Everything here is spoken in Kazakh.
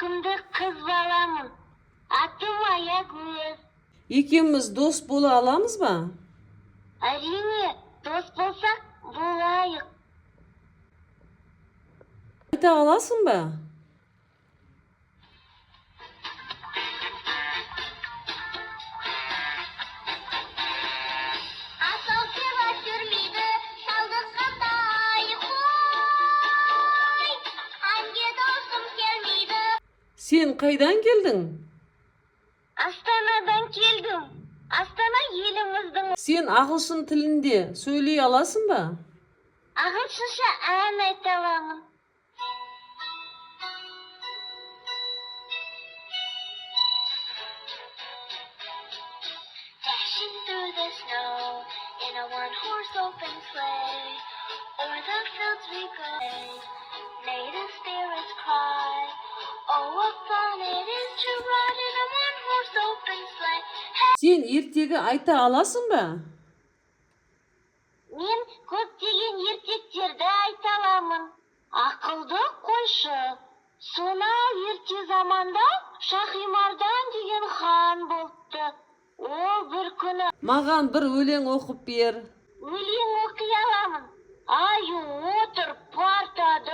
Сүйкімді қыз баламын. Атым Аякөз. Екеуміз дос бола аламыз ба? Әрине, дос болсақ болайық. Айта аласың ба? Асау сыйға жүрмейді, шалдыққандай қой. Әнге досым келмейді. Сен қайдан келдің? Астанадан келдім. Астана еліміздің. Сен ағылшын тілінде сөйлей аласың ба? Ағылшынша ән айта аламын. Dashing through the snow in a one-horse open sleigh, o'er the fields we go, native spirits cry. Oh, what fun it is to ride in a one-horse open sleigh. Сен ертегі айта аласың ба? Мен көптеген ертектерді айта аламын. Ақылды қойшы. Сонау ерте заманда Шахимардан деген хан болыпты. Ол бір күні Маған бір өлең оқып бер. өлең оқи аламын. Аю отыр партада.